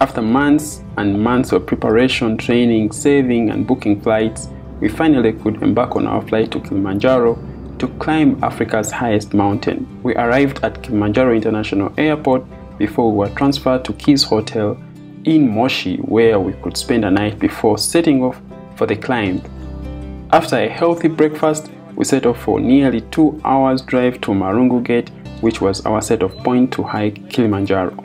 After months and months of preparation, training, saving and booking flights, we finally could embark on our flight to Kilimanjaro to climb Africa's highest mountain. We arrived at Kilimanjaro International Airport before we were transferred to Keys Hotel in Moshi, where we could spend a night before setting off for the climb. After a healthy breakfast, we set off for nearly 2 hours drive to Marangu Gate, which was our set-off point to hike Kilimanjaro.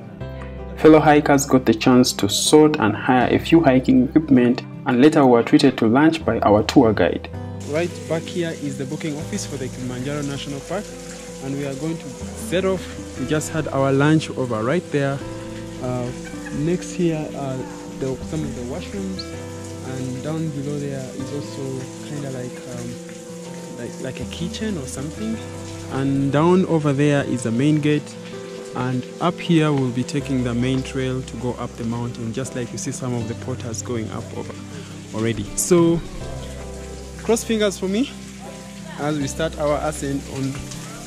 Fellow hikers got the chance to sort and hire a few hiking equipment, and later we were treated to lunch by our tour guide. Right back here is the booking office for the Kilimanjaro National Park, and we are going to set off. We just had our lunch over right there. Next here are some of the washrooms, and down below there is also kind of like a kitchen or something. And down over there is the main gate. And up here we'll be taking the main trail to go up the mountain, just like you see some of the porters going up over already. So cross fingers for me as we start our ascent on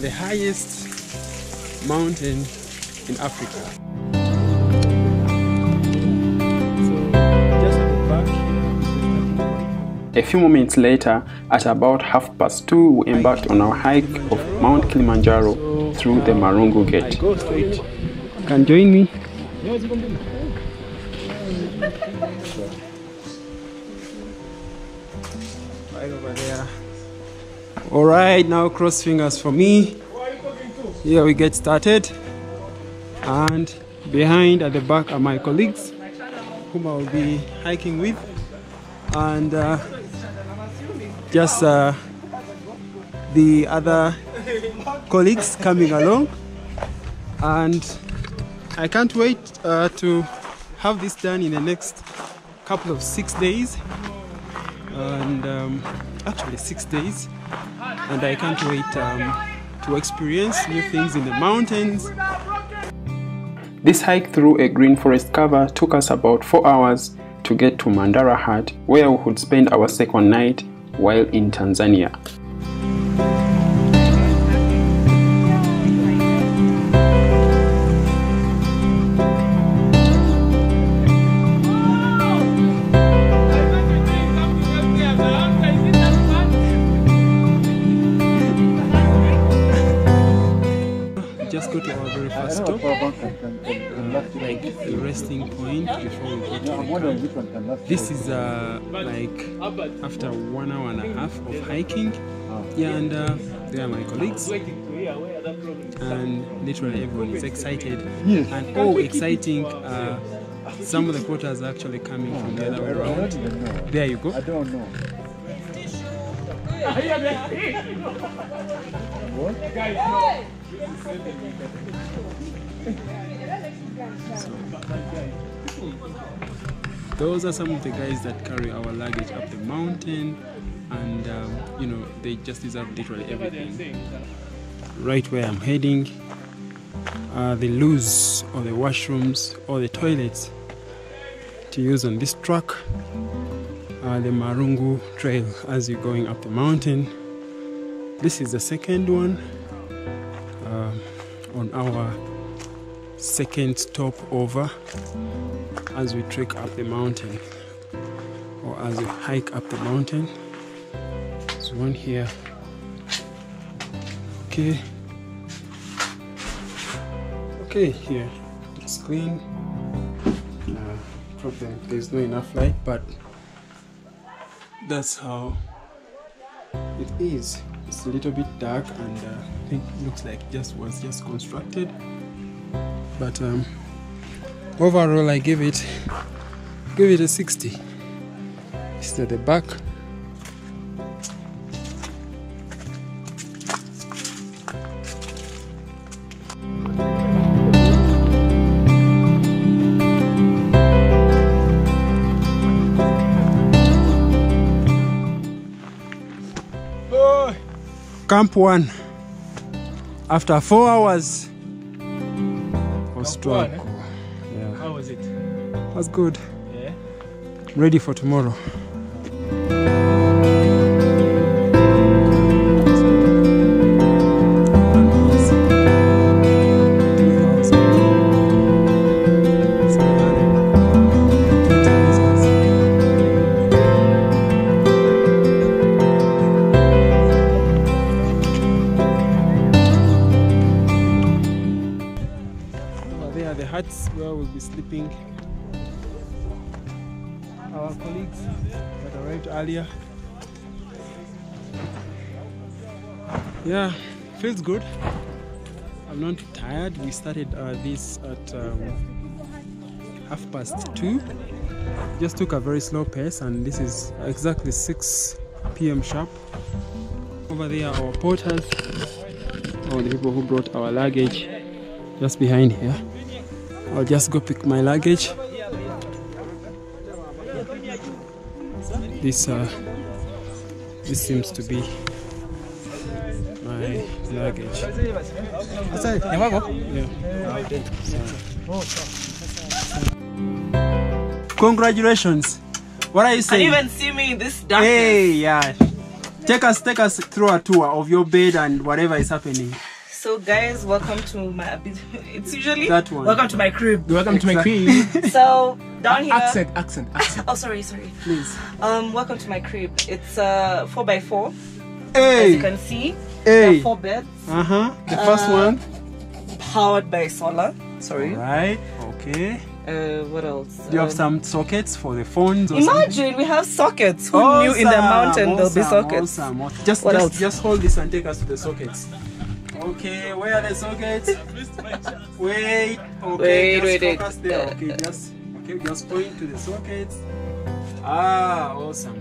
the highest mountain in Africa. So just at the back. A few moments later, at about 2:30, we embarked on our hike of Mount Kilimanjaro through the Marangu Gate. Go straight. Can join me. Right over there. All right, now cross fingers for me. Here we get started. And behind at the back are my colleagues, whom I will be hiking with. And just the other colleagues coming along, and I can't wait to have this done in the next couple of 6 days, and actually 6 days, and I can't wait to experience new things in the mountains. This hike through a green forest cover took us about 4 hours to get to Mandara Hut, where we would spend our second night while in Tanzania. Just go to our very first stop, like a resting point before we go to the camp. This is like after 1 hour and a half of hiking. Yeah, and they are my colleagues, and literally everyone is excited. And oh, exciting! Some of the porters are actually coming from the other way around. There you go. I don't know. Those are some of the guys that carry our luggage up the mountain, and you know, they just deserve literally everything. Right where I'm heading, the loos or the washrooms or the toilets to use on this truck, the Marangu trail as you're going up the mountain. This is the second one on our second stop over as we trek up the mountain, or as we hike up the mountain. There's one here. Okay, here it's clean. Problem, there's not enough light, but that's how it is. It's a little bit dark, and I think it looks like was just constructed. But overall, I give it a 60. It's at the back. Camp 1 after 4 hours of struggle. Yeah. How was it? It was good. Yeah. Ready for tomorrow. there are the huts where we'll be sleeping. Our colleagues that arrived earlier. Yeah, feels good. I'm not tired. We started this at 2:30. Just took a very slow pace, and this is exactly 6 p.m. sharp. Over there, our porters, all the people who brought our luggage, just behind here. I'll just go pick my luggage. This seems to be my luggage. Congratulations. What are you saying? You even see me in this darkness. Hey, yeah. Take us through a tour of your bed and whatever is happening. So guys, welcome to my, it's usually that one. Welcome to my crib. Welcome to my crib. So down here, accent. Oh, sorry. Please. Welcome to my crib. It's 4x4. Hey. As you can see, Hey. there are 4 beds. The first one Powered by solar. Sorry. Right. Okay. What else? Do you have some sockets for the phones? Or Imagine something? we have sockets. Who knew in the mountain there'll be sockets? Awesome. What Just hold this and take us to the sockets. Okay, where are the sockets? Wait. Okay, wait. Focus there. Okay, just point to the sockets. Ah, awesome.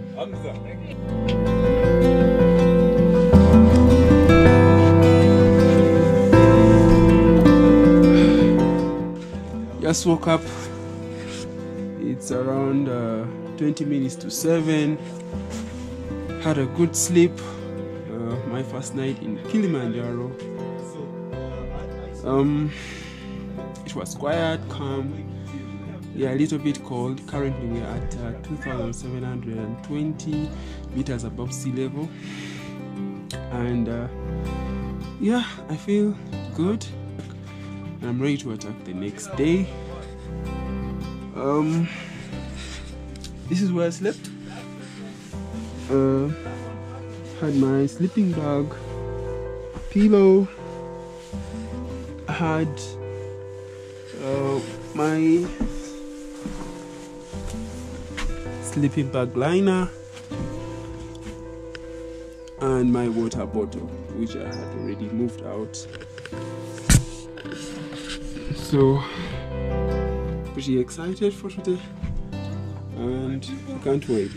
Just woke up. It's around 20 minutes to 7. Had a good sleep. My first night in Kilimanjaro. It was quiet, calm. Yeah, a little bit cold. Currently we are at 2,720 meters above sea level. And yeah, I feel good. I'm ready to attack the next day. This is where I slept. Had my sleeping bag, pillow. I had my sleeping bag liner and my water bottle, which I had already moved out. So pretty excited for today and I can't wait.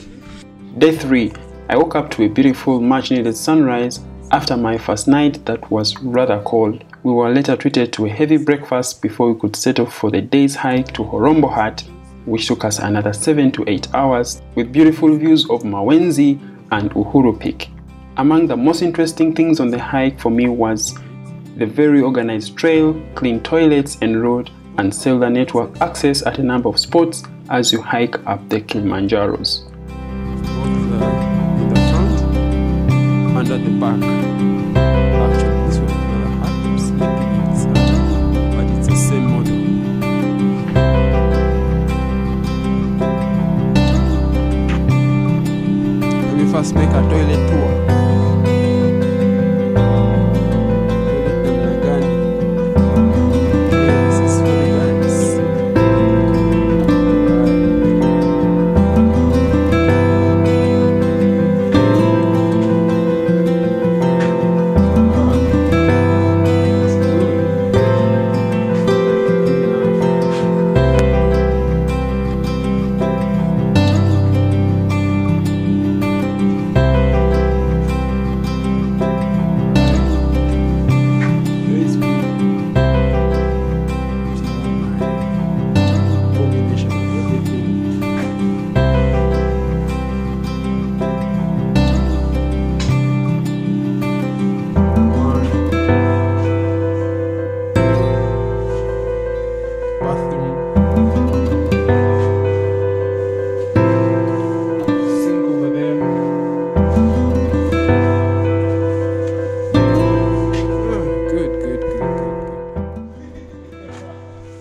Day 3. I woke up to a beautiful much needed sunrise after my first night that was rather cold. We were later treated to a heavy breakfast before we could set off for the day's hike to Horombo Hut, which took us another 7 to 8 hours with beautiful views of Mawenzi and Uhuru Peak. Among the most interesting things on the hike for me was the very organized trail, clean toilets and road, and cellular network access at a number of spots as you hike up the Kilimanjaros. Both the front and at the back. Actually, this was another hut I'm sleeping inside, but it's the same model. Let me first make a toilet tour.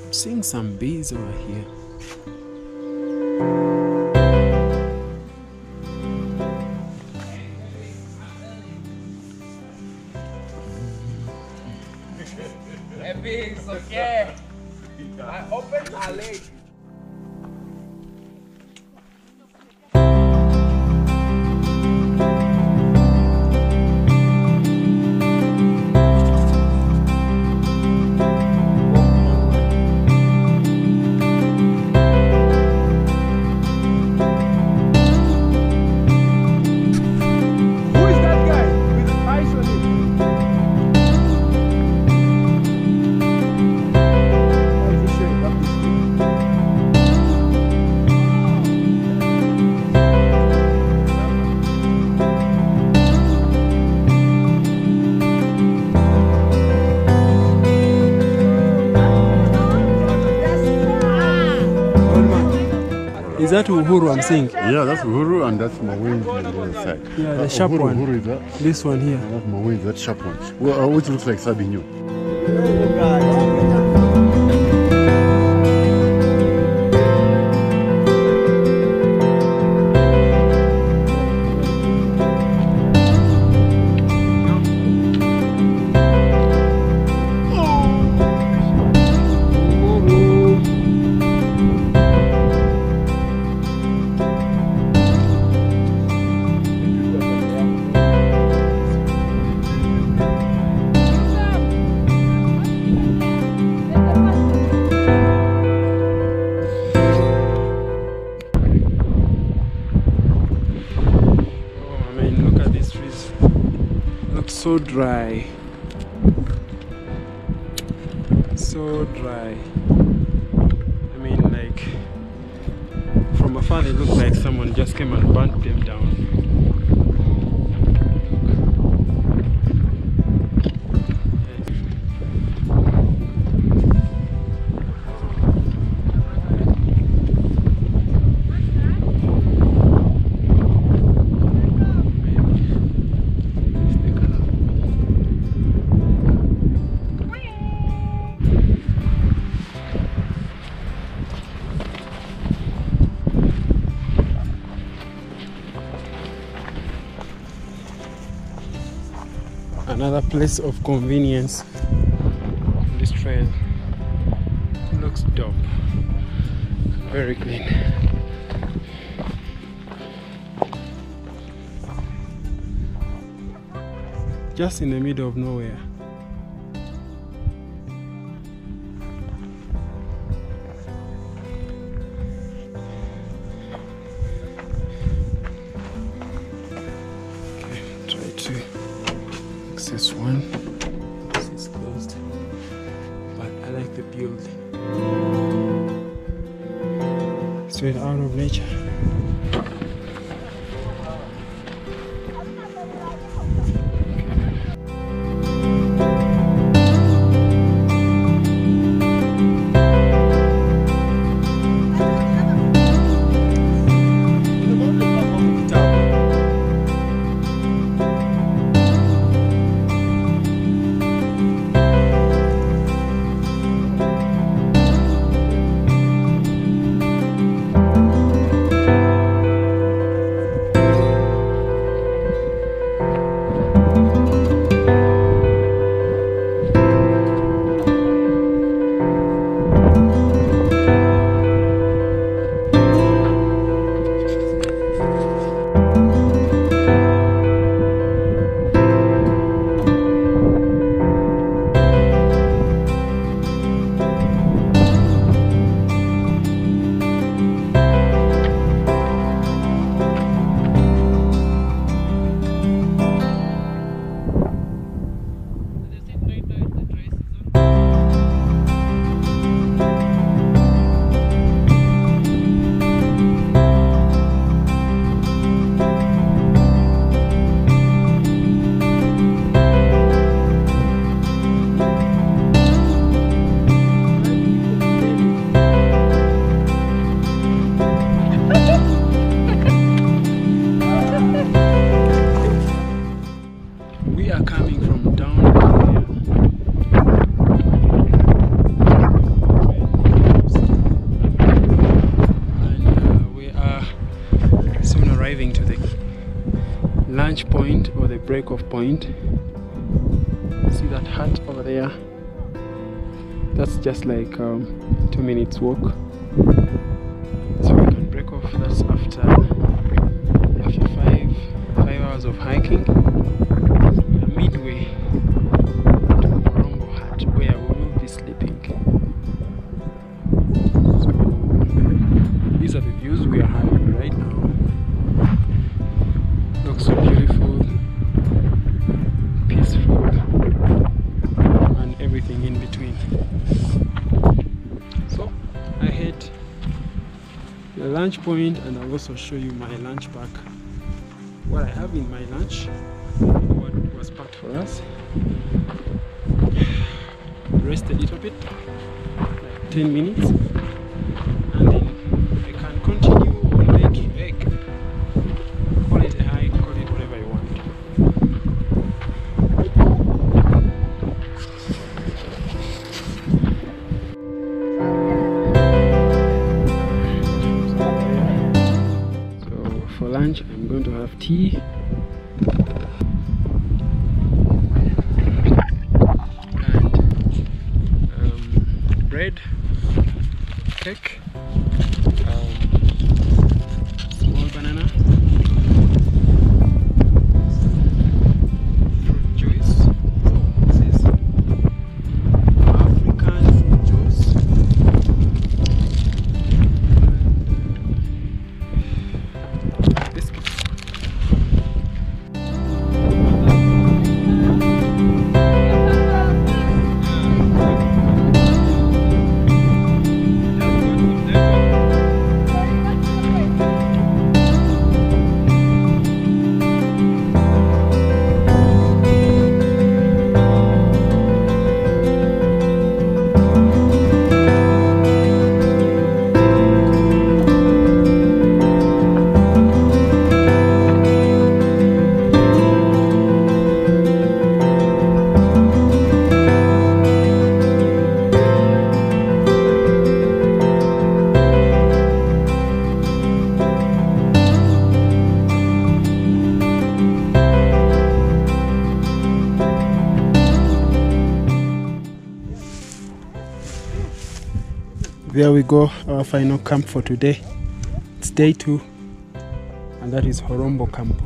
Seeing some bees over here. Bees, okay. Open her leg. Is that Uhuru I'm seeing? Yeah, that's Uhuru and that's Marangu on the other side. Yeah, the sharp one. Uhuru is that. This one here. And that's Marangu, that sharp one. Well, which looks like Sabinho. So dry, so dry. I mean, like from afar they look like someone just came and burnt them down. Another place of convenience on this trail. It looks dope, very clean. Just in the middle of nowhere. Okay, try to access one. This is closed, but I like the build. Straight out of nature. lunch point or the break off point. See that hut over there? That's just like 2 minutes walk. So we can break off. That's after 5 hours of hiking. We are midway to Marangu hut where we will be sleeping. So these are the views we are having right now. Looks so beautiful, peaceful, and everything in between. So I hit the lunch point, and I'll also show you my lunch pack. What I have in my lunch, what was packed for us. Rest a little bit, like 10 minutes, and then I can continue on way to egg. Call it a hike, call it whatever you want. So for lunch, I'm going to have tea. Bread, cake, small banana, fruit juice. Oh, this is African fruit juice. Biscuits. There we go, our final camp for today. It's day 2, and that is Horombo camp.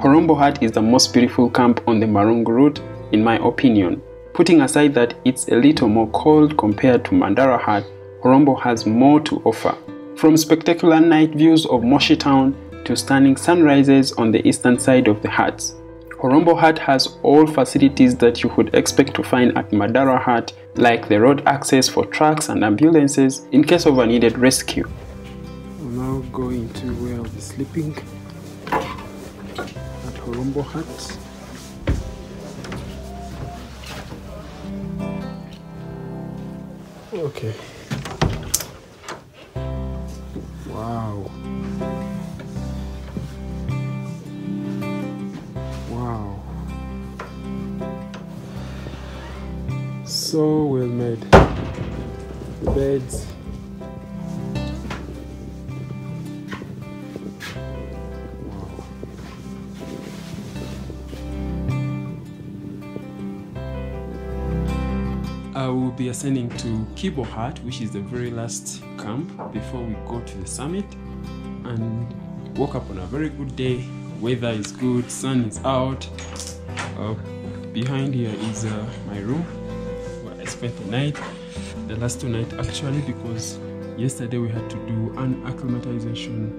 Horombo hut is the most beautiful camp on the Marangu route, in my opinion. Putting aside that it's a little more cold compared to Mandara hut, Horombo has more to offer. From spectacular night views of Moshi town to stunning sunrises on the eastern side of the huts. Horombo hut has all facilities that you would expect to find at Mandara hut, like the road access for trucks and ambulances in case of a needed rescue. We'll now go into where I'll be sleeping at Horombo hut. Okay. Wow. Wow. So well made. The beds. Wow. I will be ascending to Kibo hut, which is the very last camp before we go to the summit, and woke up on a very good day. Weather is good, sun is out. Behind here is my room where I spent the night, the last 2 nights actually, because yesterday we had to do an acclimatization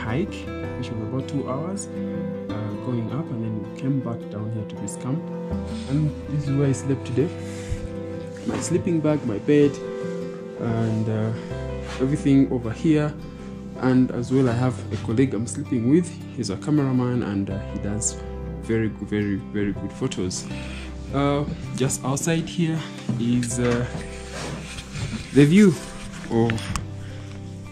hike, which was about 2 hours going up, and then we came back down here to this camp, and this is where I slept today. My sleeping bag, my bed, and everything over here. And as well, I have a colleague I'm sleeping with. He's a cameraman, and he does very good photos. Just outside here is the view of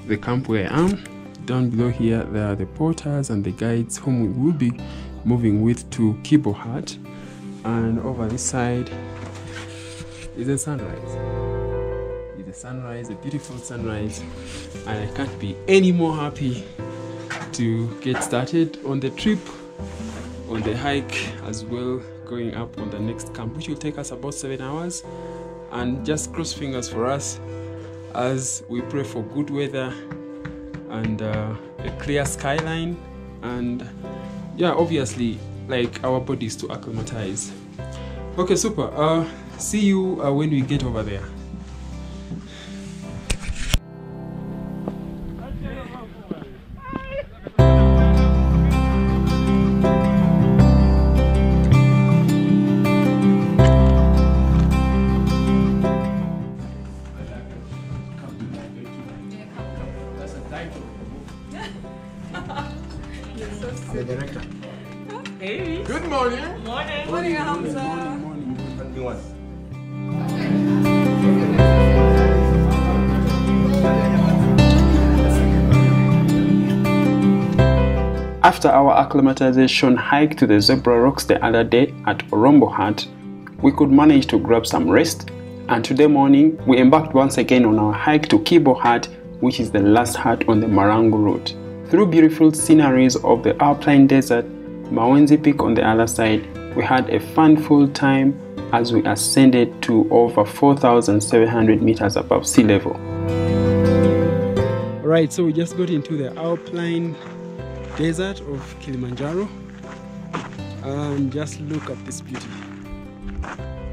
the camp where I am. Down below here, there are the porters and the guides whom we will be moving with to Kibo hut. And over this side is a sunrise. It's a sunrise, a beautiful sunrise, and I can't be any more happy to get started on the trip on the hike as well, going up on the next camp, which will take us about 7 hours. And just cross fingers for us as we pray for good weather and a clear skyline, and yeah, obviously like our bodies to acclimatize. Okay, super. See you when we get over there. The director. Hey. Good morning. Morning. Morning, Hamza. What do you want? After our acclimatization hike to the Zebra Rocks the other day at Orombo Hut, we could manage to grab some rest, and today morning we embarked once again on our hike to Kibo Hut, which is the last hut on the Marangu route. Through beautiful sceneries of the alpine desert, Mawenzi Peak on the other side, we had a fun-full time as we ascended to over 4,700 meters above sea level. Right, so we just got into the alpine desert of Kilimanjaro, and just look at this beauty.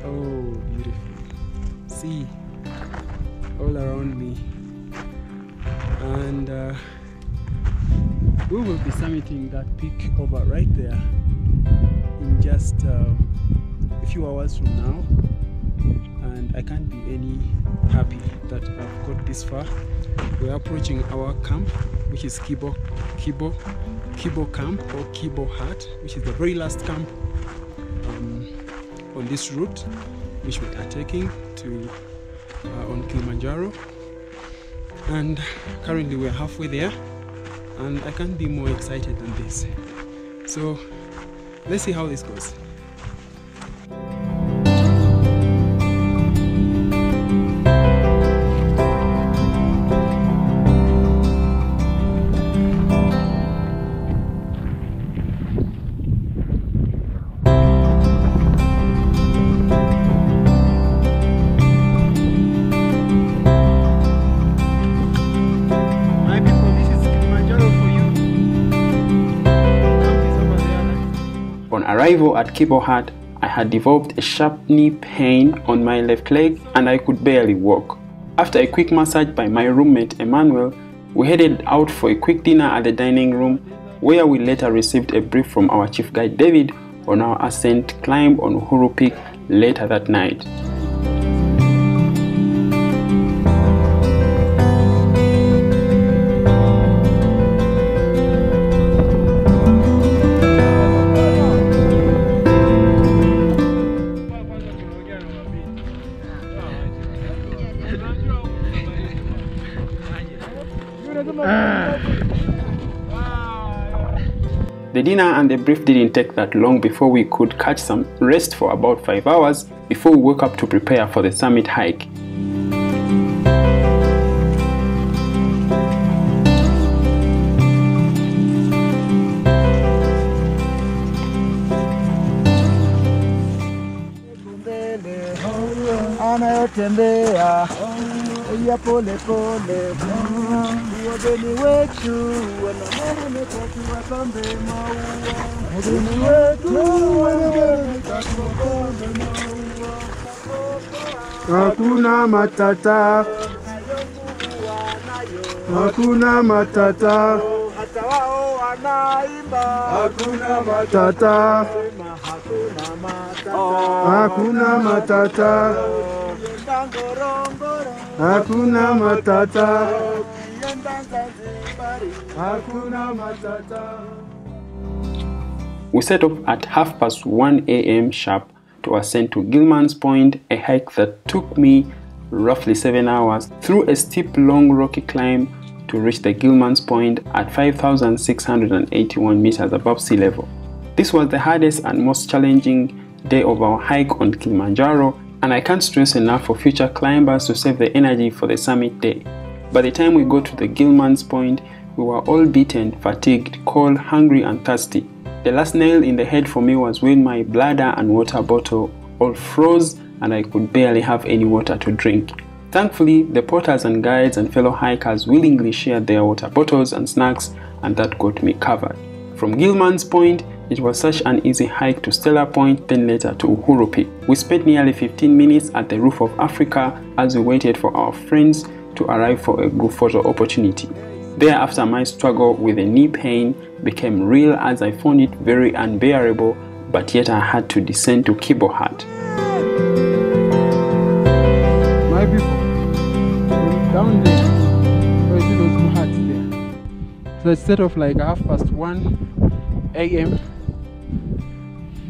Oh, beautiful. See all around me, and we will be summiting that peak over right there in just a few hours from now, and I can't be any happy that I've got this far. We're approaching our camp, which is Kibo camp, or Kibo Hut, which is the very last camp on this route which we are taking to on Kilimanjaro, and currently we're halfway there, and I can't be more excited than this. So let's see how this goes. On arrival at Kibo Hut, I had developed a sharp knee pain on my left leg and I could barely walk. After a quick massage by my roommate Emmanuel, we headed out for a quick dinner at the dining room, where we later received a brief from our chief guide David on our ascent climb on Uhuru Peak later that night. The dinner and the brief didn't take that long before we could catch some rest for about 5 hours before we woke up to prepare for the summit hike. Anayotembea ya pole pole, wageni wetu wanameremeta tuwapambe maua, wageni wetu wanameremeta tuwapambe maua. Hakuna matata, hakuna matata, hata wao wanaimba. Hakuna matata, hakuna matata, hakuna matata, hakuna matata. We set off at 1:30 a.m. sharp to ascend to Gilman's Point, a hike that took me roughly 7 hours through a steep, long, rocky climb to reach the Gilman's Point at 5,681 meters above sea level. This was the hardest and most challenging day of our hike on Kilimanjaro, and I can't stress enough for future climbers to save the energy for the summit day. By the time we got to the Gilman's Point, we were all beaten, fatigued, cold, hungry and thirsty. The last nail in the head for me was when my bladder and water bottle all froze and I could barely have any water to drink. Thankfully, the porters and guides and fellow hikers willingly shared their water bottles and snacks, and that got me covered. From Gilman's Point, it was such an easy hike to Stellar Point, then later to Uhuru Peak. We spent nearly 15 minutes at the roof of Africa as we waited for our friends to arrive for a group photo opportunity. Thereafter, my struggle with a knee pain became real as I found it very unbearable, but yet I had to descend to Kibo Hut. My people, down there, you see those two huts there. So instead of like 1:30 a.m.,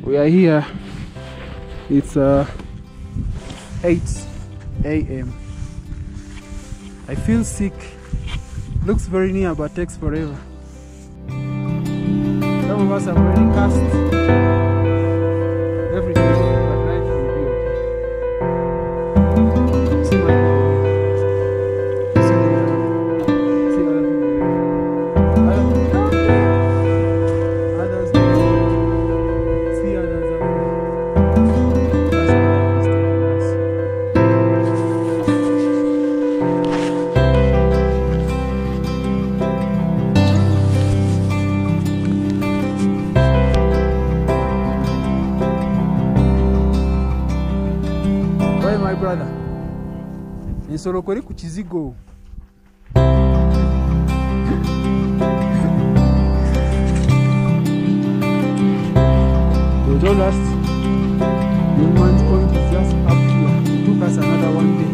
we are here. It's 8 a.m. I feel sick. Looks very near, but takes forever. Some of us are wearing casts every day, but life will be okay. See my people. See other people. Other people down there. Others down there. See others up there. That's where life is taking us. My brother, nsolo kweli ku kizigo. We told us Gilman's Point is just up here. It took us another 1 day.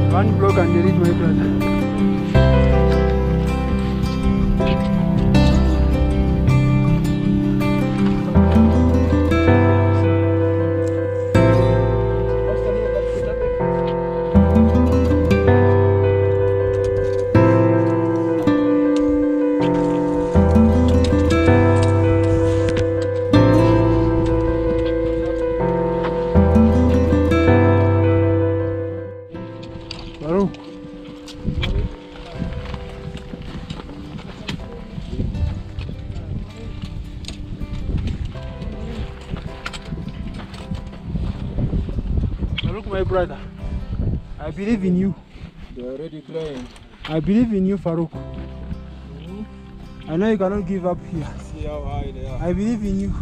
One block and delete, my brother. Look, my brother, I believe in you. They're already crying. I believe in you, Farouk. I know you cannot give up here. See how high they are. I believe in you.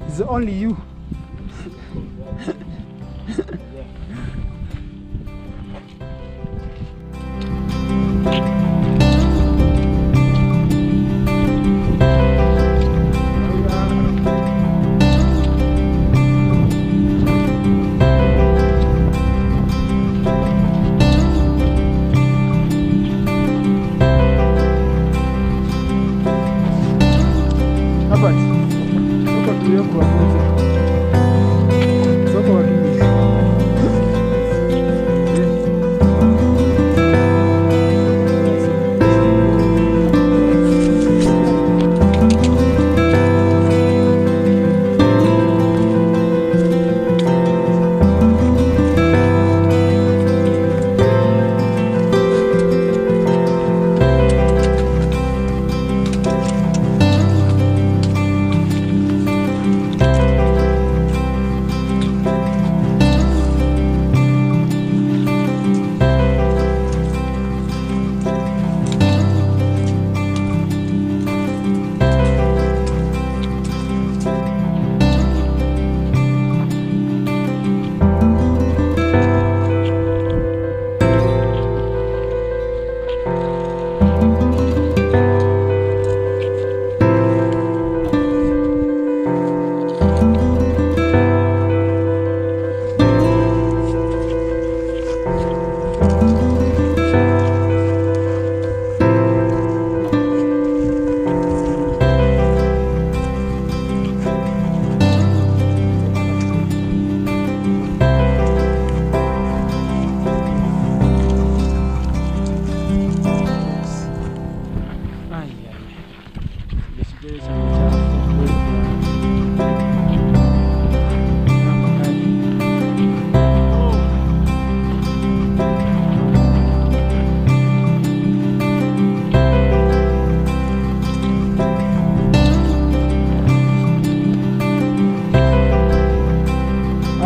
It's only you.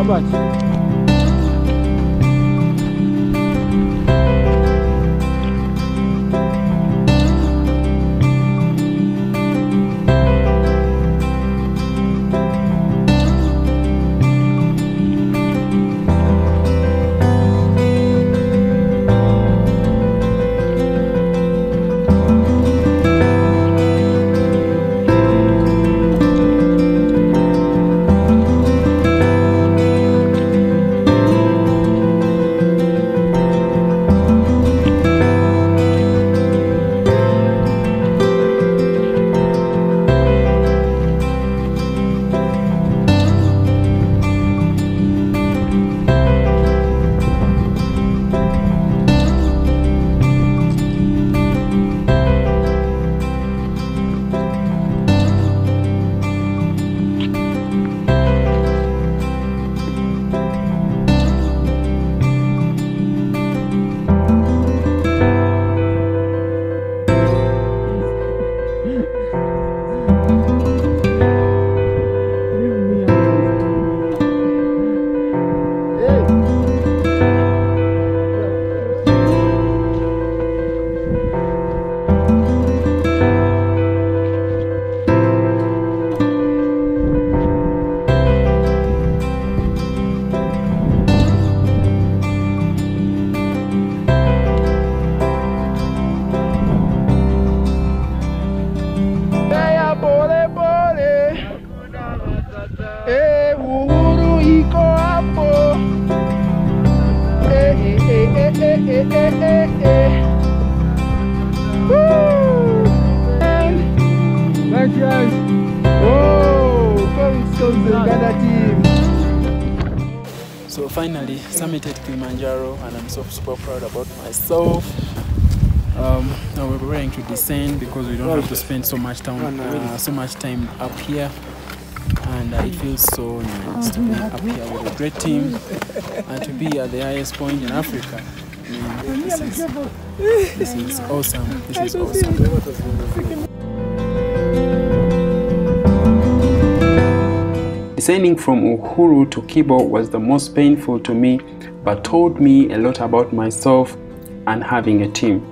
much? So finally summited Kilimanjaro, and I'm so super proud about myself. Now we're preparing to descend because we don't have to spend so much time up here, and it feels so nice to be up here with a great team and to be at the highest point in Africa. I mean, this is awesome. This is awesome. Descending from Uhuru to Kibo was the most painful to me, but taught me a lot about myself and having a team.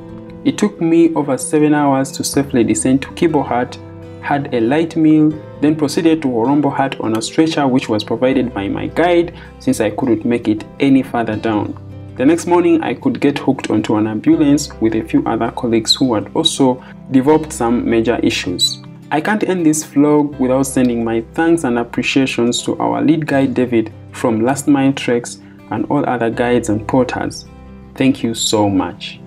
It took me over 7 hours to safely descend to Kibo Hut, had a light meal, then proceeded to Orombo Hut on a stretcher which was provided by my guide since I couldn't make it any further down. The next morning I could get hooked onto an ambulance with a few other colleagues who had also developed some major issues. I can't end this vlog without sending my thanks and appreciations to our lead guide David from Last Mile Treks and all other guides and porters. Thank you so much.